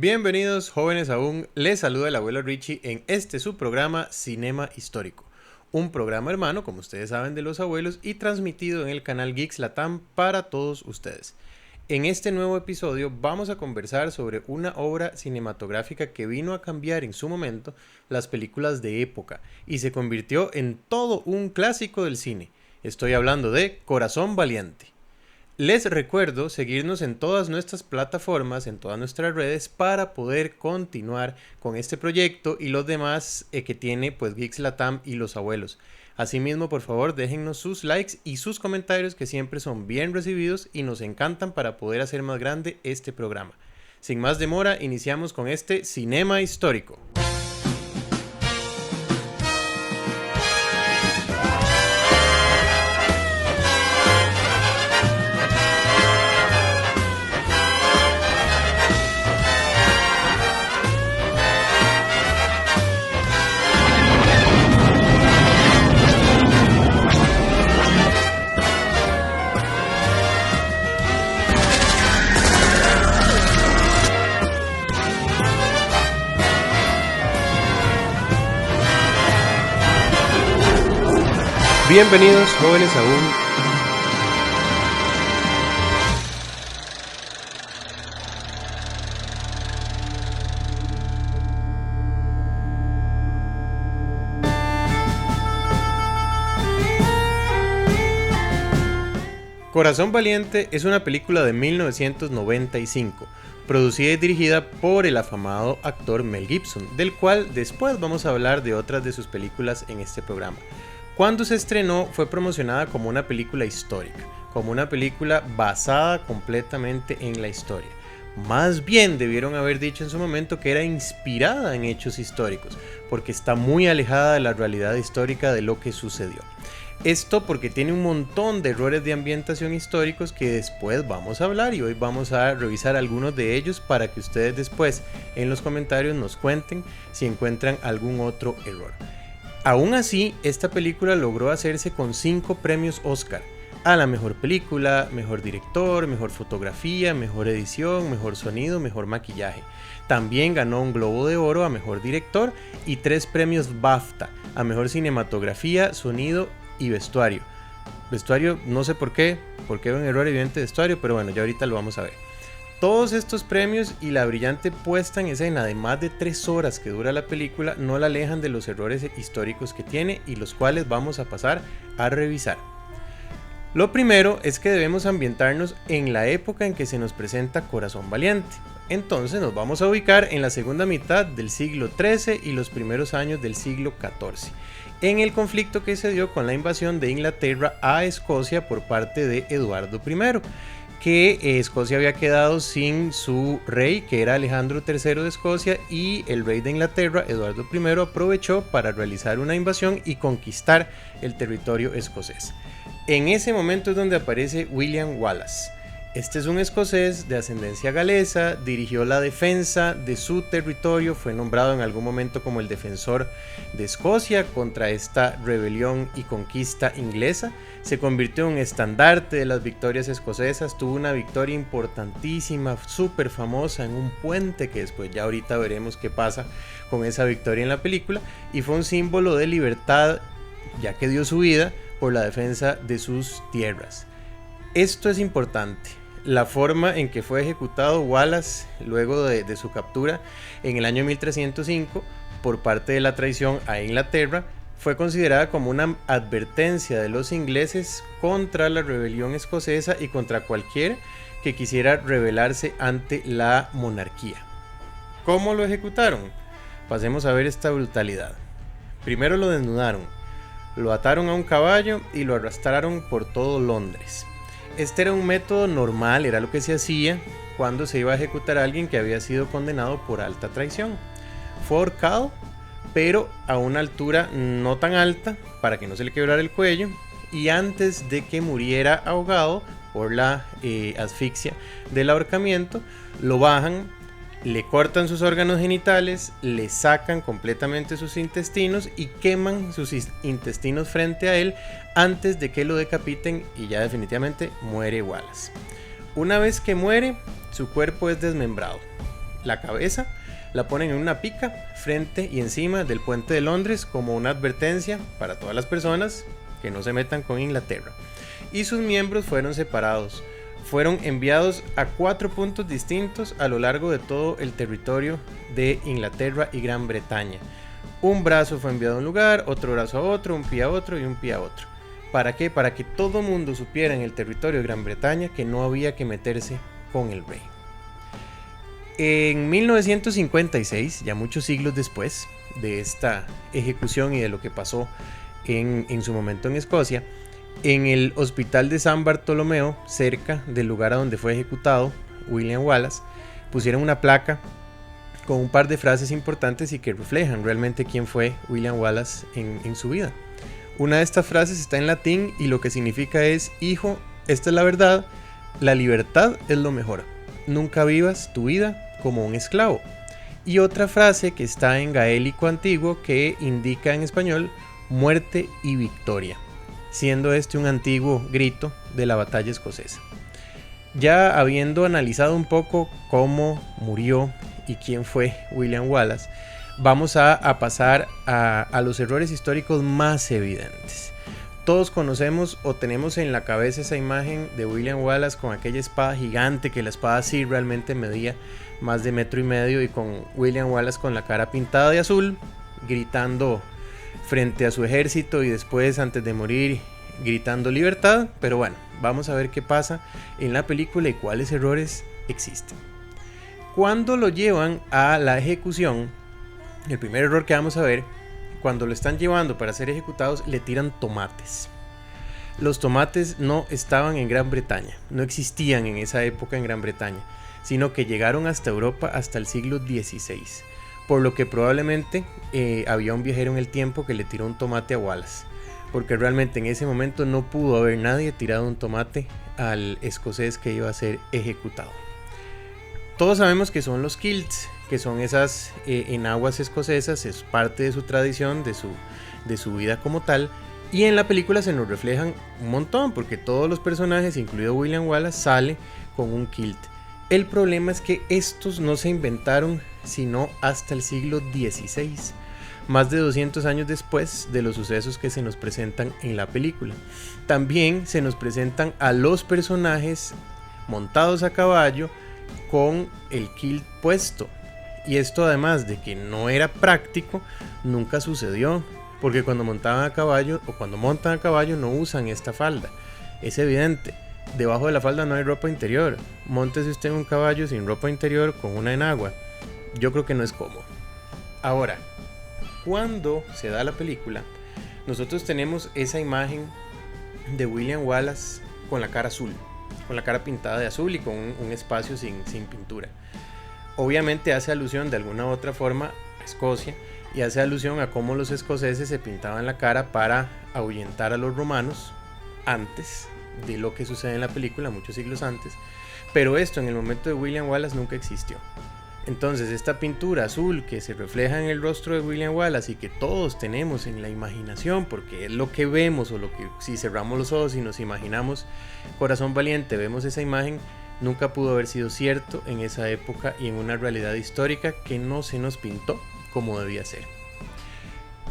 Bienvenidos jóvenes aún, les saluda el abuelo Richie en este su programa Cinema Histórico, un programa hermano, como ustedes saben, de los abuelos y transmitido en el canal Geeks Latam para todos ustedes. En este nuevo episodio vamos a conversar sobre una obra cinematográfica que vino a cambiar en su momento las películas de época y se convirtió en todo un clásico del cine. Estoy hablando de Corazón Valiente. Les recuerdo seguirnos en todas nuestras plataformas, en todas nuestras redes para poder continuar con este proyecto y los demás que tiene pues Geeks Latam y los abuelos. Asimismo, por favor, déjennos sus likes y sus comentarios que siempre son bien recibidos y nos encantan para poder hacer más grande este programa. Sin más demora, iniciamos con este Cinema Histórico. Bienvenidos jóvenes aún. Corazón Valiente es una película de 1995, producida y dirigida por el afamado actor Mel Gibson, del cual después vamos a hablar de otras de sus películas en este programa. Cuando se estrenó fue promocionada como una película histórica, como una película basada completamente en la historia. Más bien debieron haber dicho en su momento que era inspirada en hechos históricos, porque está muy alejada de la realidad histórica de lo que sucedió. Esto porque tiene un montón de errores de ambientación históricos que después vamos a hablar y hoy vamos a revisar algunos de ellos para que ustedes después en los comentarios nos cuenten si encuentran algún otro error. Aún así, esta película logró hacerse con 5 premios Oscar, a la mejor película, mejor director, mejor fotografía, mejor edición, mejor sonido, mejor maquillaje. También ganó un Globo de Oro a mejor director y 3 premios BAFTA, a mejor cinematografía, sonido y vestuario. Vestuario, no sé por qué, porque era un error evidente de vestuario, pero bueno, ya ahorita lo vamos a ver. Todos estos premios y la brillante puesta en escena de más de 3 horas que dura la película no la alejan de los errores históricos que tiene y los cuales vamos a pasar a revisar. Lo primero es que debemos ambientarnos en la época en que se nos presenta Corazón Valiente. Entonces nos vamos a ubicar en la segunda mitad del siglo XIII y los primeros años del siglo XIV, en el conflicto que se dio con la invasión de Inglaterra a Escocia por parte de Eduardo I. Que Escocia había quedado sin su rey, que era Alejandro III de Escocia, y el rey de Inglaterra, Eduardo I, aprovechó para realizar una invasión y conquistar el territorio escocés. En ese momento es donde aparece William Wallace. Este es un escocés de ascendencia galesa, dirigió la defensa de su territorio, fue nombrado en algún momento como el defensor de Escocia contra esta rebelión y conquista inglesa, se convirtió en un estandarte de las victorias escocesas, tuvo una victoria importantísima, súper famosa en un puente que después ya ahorita veremos qué pasa con esa victoria en la película, y fue un símbolo de libertad ya que dio su vida por la defensa de sus tierras. Esto es importante. La forma en que fue ejecutado Wallace luego de su captura en el año 1305 por parte de la traición a Inglaterra fue considerada como una advertencia de los ingleses contra la rebelión escocesa y contra cualquiera que quisiera rebelarse ante la monarquía. ¿Cómo lo ejecutaron? Pasemos a ver esta brutalidad. Primero lo desnudaron, lo ataron a un caballo y lo arrastraron por todo Londres. Este era un método normal, era lo que se hacía cuando se iba a ejecutar a alguien que había sido condenado por alta traición. Fue ahorcado, pero a una altura no tan alta para que no se le quebrara el cuello, y antes de que muriera ahogado por la asfixia del ahorcamiento, lo bajan, le cortan sus órganos genitales, le sacan completamente sus intestinos y queman sus intestinos frente a él antes de que lo decapiten, y ya definitivamente muere Wallace. Una vez que muere, su cuerpo es desmembrado. la cabeza la ponen en una pica frente y encima del puente de Londres como una advertencia para todas las personas que no se metan con Inglaterra. Y sus miembros fueron separados. Fueron enviados a 4 puntos distintos a lo largo de todo el territorio de Inglaterra y Gran Bretaña. Un brazo fue enviado a un lugar, otro brazo a otro, un pie a otro y un pie a otro. ¿Para qué? Para que todo mundo supiera en el territorio de Gran Bretaña que no había que meterse con el rey. En 1956, ya muchos siglos después de esta ejecución y de lo que pasó en su momento en Escocia, en el hospital de San Bartolomeo, cerca del lugar a donde fue ejecutado William Wallace, pusieron una placa con un par de frases importantes y que reflejan realmente quién fue William Wallace en su vida. Una de estas frases está en latín y lo que significa es: hijo, esta es la verdad, la libertad es lo mejor, nunca vivas tu vida como un esclavo. Y otra frase que está en gaélico antiguo que indica en español muerte y victoria, siendo este un antiguo grito de la batalla escocesa. Ya habiendo analizado un poco cómo murió y quién fue William Wallace, vamos a pasar a los errores históricos más evidentes. Todos conocemos o tenemos en la cabeza esa imagen de William Wallace con aquella espada gigante, que la espada sí realmente medía más de 1,5 metros, y con William Wallace con la cara pintada de azul, gritando frente a su ejército y después, antes de morir, gritando libertad. Pero bueno, vamos a ver qué pasa en la película y cuáles errores existen. Cuando lo llevan a la ejecución, el primer error que vamos a ver, cuando lo están llevando para ser ejecutados, le tiran tomates. Los tomates no estaban en Gran Bretaña, no existían en esa época en Gran Bretaña, sino que llegaron hasta Europa hasta el siglo XVI, por lo que probablemente había un viajero en el tiempo que le tiró un tomate a Wallace, porque realmente en ese momento no pudo haber nadie tirado un tomate al escocés que iba a ser ejecutado. Todos sabemos que son los kilts, que son esas enaguas escocesas, es parte de su tradición, de su vida como tal, y en la película se nos reflejan un montón, porque todos los personajes, incluido William Wallace, sale con un kilt. El problema es que estos no se inventaron sino hasta el siglo XVI, más de 200 años después de los sucesos que se nos presentan en la película. También se nos presentan a los personajes montados a caballo con el kilt puesto, y esto, además de que no era práctico, nunca sucedió, porque cuando montaban a caballo o cuando montan a caballo no usan esta falda. Es evidente, debajo de la falda no hay ropa interior. Móntese usted en un caballo sin ropa interior con una enagua, yo creo que no es cómodo. Ahora, cuando se da la película, nosotros tenemos esa imagen de William Wallace con la cara azul, con la cara pintada de azul y con un espacio sin pintura. Obviamente hace alusión de alguna u otra forma a Escocia, y hace alusión a cómo los escoceses se pintaban la cara para ahuyentar a los romanos antes de lo que sucede en la película, muchos siglos antes. Pero esto en el momento de William Wallace nunca existió. Entonces esta pintura azul que se refleja en el rostro de William Wallace y que todos tenemos en la imaginación, porque es lo que vemos, o lo que, si cerramos los ojos y nos imaginamos Corazón Valiente, vemos esa imagen, nunca pudo haber sido cierto en esa época y en una realidad histórica que no se nos pintó como debía ser.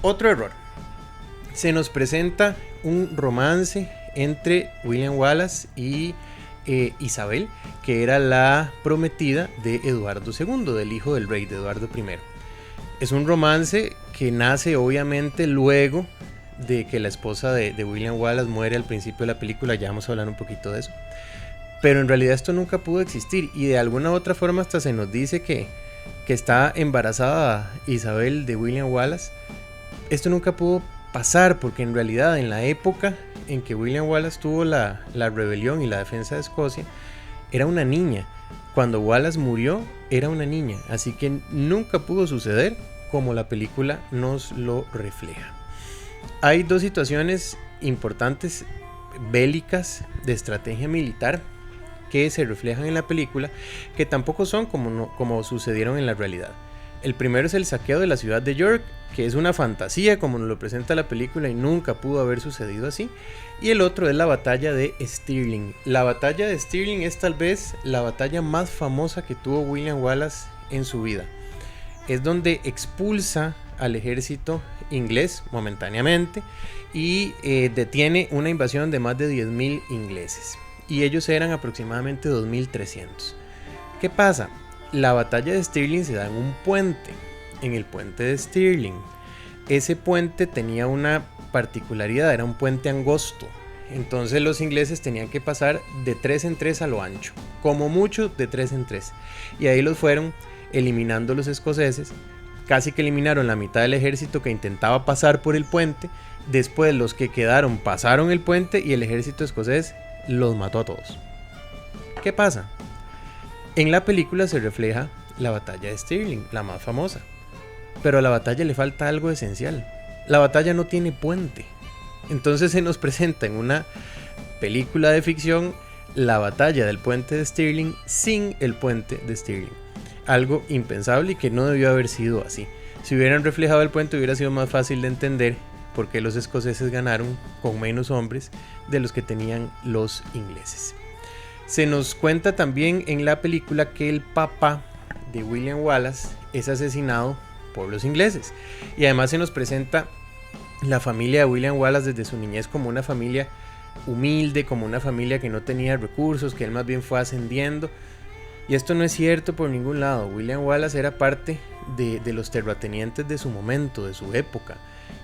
Otro error: se nos presenta un romance entre William Wallace y Isabel, que era la prometida de Eduardo II, del hijo del rey, de Eduardo I. Es un romance que nace obviamente luego de que la esposa de William Wallace muere al principio de la película. Ya vamos a hablar un poquito de eso, pero en realidad esto nunca pudo existir, y de alguna u otra forma hasta se nos dice que está embarazada Isabel de William Wallace. Esto nunca pudo pasar, porque en realidad en la época en que William Wallace tuvo la rebelión y la defensa de Escocia, era una niña. Cuando Wallace murió era una niña, así que nunca pudo suceder como la película nos lo refleja. Hay dos situaciones importantes bélicas de estrategia militar que se reflejan en la película, que tampoco son como sucedieron en la realidad. El primero es el saqueo de la ciudad de York, que es una fantasía como nos lo presenta la película y nunca pudo haber sucedido así. Y el otro es la batalla de Stirling. La batalla de Stirling es tal vez la batalla más famosa que tuvo William Wallace en su vida. Es donde expulsa al ejército inglés momentáneamente y detiene una invasión de más de 10.000 ingleses. Y ellos eran aproximadamente 2.300. ¿Qué pasa? La batalla de Stirling se da en un puente, en el puente de Stirling. Ese puente tenía una particularidad, era un puente angosto. Entonces los ingleses tenían que pasar de 3 en 3 a lo ancho, como mucho de 3 en 3. Y ahí los fueron eliminando los escoceses. Casi que eliminaron la mitad del ejército que intentaba pasar por el puente. Después los que quedaron pasaron el puente y el ejército escocés los mató a todos. ¿Qué pasa? En la película se refleja la batalla de Stirling, la más famosa. Pero a la batalla le falta algo esencial. La batalla no tiene puente. Entonces se nos presenta en una película de ficción la batalla del puente de Stirling sin el puente de Stirling. Algo impensable y que no debió haber sido así. Si hubieran reflejado el puente hubiera sido más fácil de entender por qué los escoceses ganaron con menos hombres de los que tenían los ingleses. Se nos cuenta también en la película que el papá de William Wallace es asesinado por los ingleses. Y además se nos presenta la familia de William Wallace desde su niñez como una familia humilde, como una familia que no tenía recursos, que él más bien fue ascendiendo. Y esto no es cierto por ningún lado. William Wallace era parte de los terratenientes de su momento, de su época.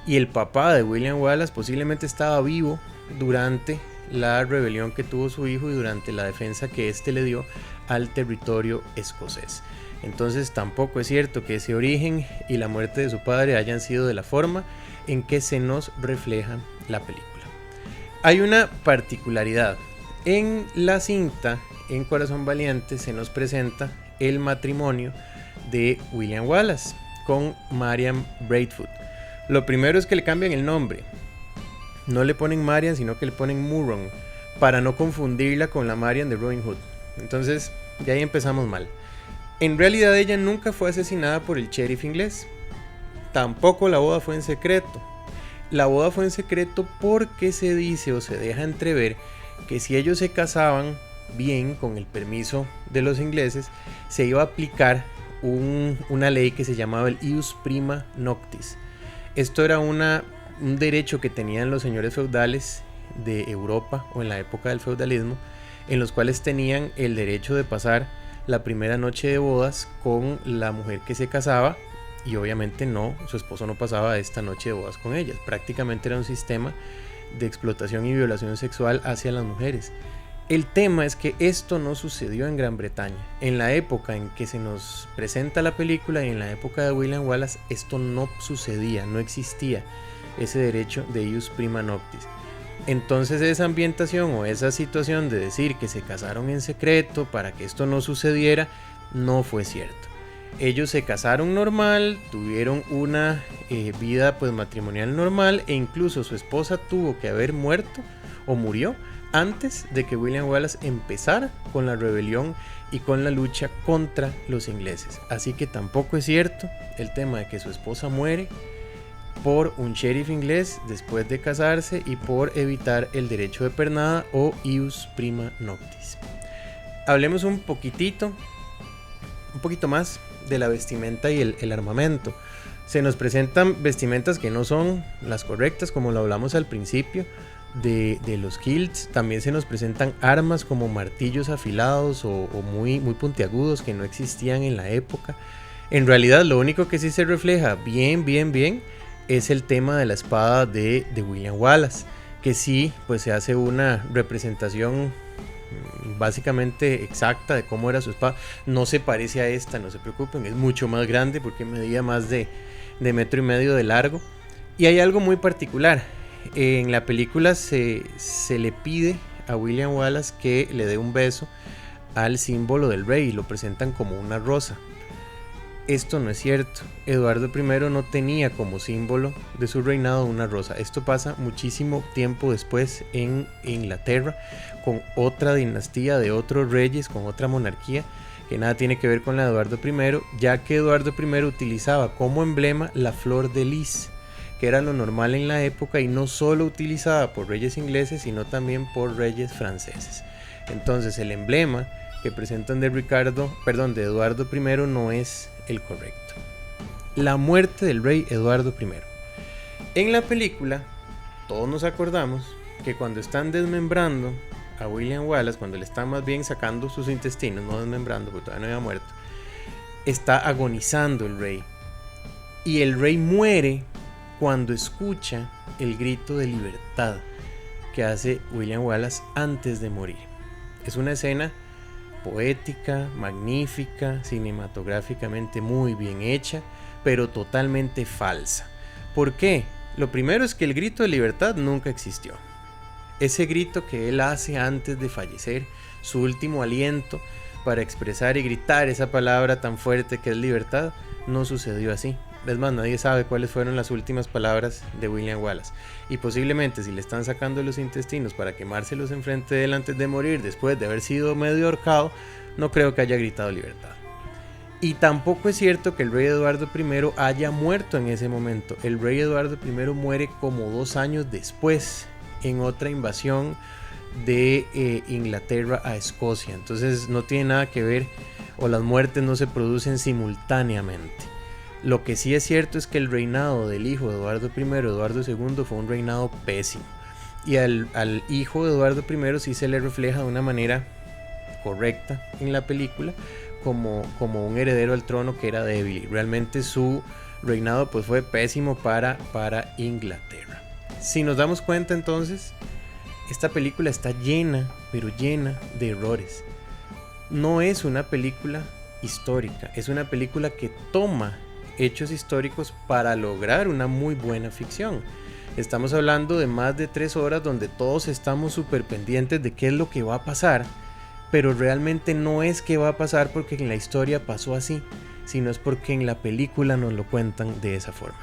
Y el papá de William Wallace posiblemente estaba vivo durante la rebelión que tuvo su hijo y durante la defensa que éste le dio al territorio escocés. Entonces tampoco es cierto que ese origen y la muerte de su padre hayan sido de la forma en que se nos refleja la película. Hay una particularidad. En la cinta, en Corazón Valiente, se nos presenta el matrimonio de William Wallace con Marian Braidwood. Lo primero es que le cambian el nombre. No le ponen Marian, sino que le ponen Murron, para no confundirla con la Marian de Robin Hood. Entonces, de ahí empezamos mal. En realidad ella nunca fue asesinada por el sheriff inglés. Tampoco la boda fue en secreto. La boda fue en secreto porque se dice o se deja entrever que si ellos se casaban bien, con el permiso de los ingleses, se iba a aplicar una ley que se llamaba el ius prima noctis. Esto era un derecho que tenían los señores feudales de Europa o en la época del feudalismo, en los cuales tenían el derecho de pasar la primera noche de bodas con la mujer que se casaba y obviamente su esposo no pasaba esta noche de bodas con ellas. Prácticamente era un sistema de explotación y violación sexual hacia las mujeres. El tema es que esto no sucedió en Gran Bretaña. En la época en que se nos presenta la película y en la época de William Wallace, esto no sucedía, no existía ese derecho de ius prima noctis. Entonces esa ambientación o esa situación de decir que se casaron en secreto para que esto no sucediera, no fue cierto. Ellos se casaron normal, tuvieron una vida pues matrimonial normal e incluso su esposa tuvo que haber muerto o murió antes de que William Wallace empezara con la rebelión y con la lucha contra los ingleses. Así que tampoco es cierto el tema de que su esposa muere por un sheriff inglés después de casarse y por evitar el derecho de pernada o ius prima noctis. Hablemos un poquito más de la vestimenta y el armamento. Se nos presentan vestimentas que no son las correctas, como lo hablamos al principio de los kilts. También se nos presentan armas como martillos afilados o muy puntiagudos que no existían en la época. En realidad lo único que sí se refleja bien es el tema de la espada de William Wallace, que sí pues se hace una representación básicamente exacta de cómo era su espada. No se parece a esta, no se preocupen, es mucho más grande porque medía más de 1,5 metros de largo. Y hay algo muy particular. En la película se le pide a William Wallace que le dé un beso al símbolo del rey y lo presentan como una rosa. Esto no es cierto. Eduardo I no tenía como símbolo de su reinado una rosa. Esto pasa muchísimo tiempo después en Inglaterra, con otra dinastía de otros reyes, con otra monarquía que nada tiene que ver con la de Eduardo I, ya que Eduardo I utilizaba como emblema la flor de lis, que era lo normal en la época y no solo utilizada por reyes ingleses, sino también por reyes franceses. Entonces el emblema que presentan de Eduardo I no es el correcto. La muerte del rey Eduardo I. En la película, todos nos acordamos que cuando están desmembrando a William Wallace, cuando le están más bien sacando sus intestinos, no desmembrando porque todavía no había muerto, está agonizando el rey. Y el rey muere cuando escucha el grito de libertad que hace William Wallace antes de morir. Es una escena poética, magnífica, cinematográficamente muy bien hecha, pero totalmente falsa. ¿Por qué? Lo primero es que el grito de libertad nunca existió. Ese grito que él hace antes de fallecer, su último aliento para expresar y gritar esa palabra tan fuerte que es libertad, no sucedió así. Es más, nadie sabe cuáles fueron las últimas palabras de William Wallace. Y posiblemente si le están sacando los intestinos para quemárselos enfrente de él antes de morir, después de haber sido medio ahorcado, no creo que haya gritado libertad. Y tampoco es cierto que el rey Eduardo I haya muerto en ese momento. El rey Eduardo I muere como 2 años después, en otra invasión de Inglaterra a Escocia. Entonces no tiene nada que ver, o las muertes no se producen simultáneamente. Lo que sí es cierto es que el reinado del hijo de Eduardo I, Eduardo II, fue un reinado pésimo. Y al hijo de Eduardo I sí se le refleja de una manera correcta en la película como un heredero al trono que era débil. Realmente su reinado pues fue pésimo para Inglaterra. Si nos damos cuenta entonces, esta película está llena, pero llena de errores. No es una película histórica, es una película que toma hechos históricos para lograr una muy buena ficción. Estamos hablando de más de 3 horas donde todos estamos súper pendientes de qué es lo que va a pasar, pero realmente no es que va a pasar porque en la historia pasó así, sino es porque en la película nos lo cuentan de esa forma.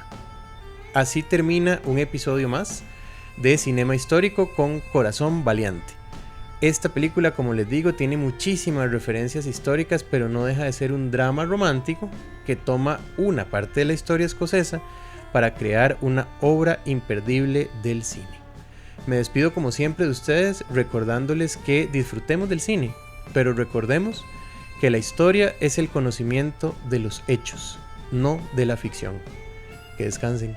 Así termina un episodio más de Cinema Histórico con Corazón Valiente. Esta película, como les digo, tiene muchísimas referencias históricas, pero no deja de ser un drama romántico que toma una parte de la historia escocesa para crear una obra imperdible del cine. Me despido como siempre de ustedes recordándoles que disfrutemos del cine, pero recordemos que la historia es el conocimiento de los hechos, no de la ficción. Que descansen.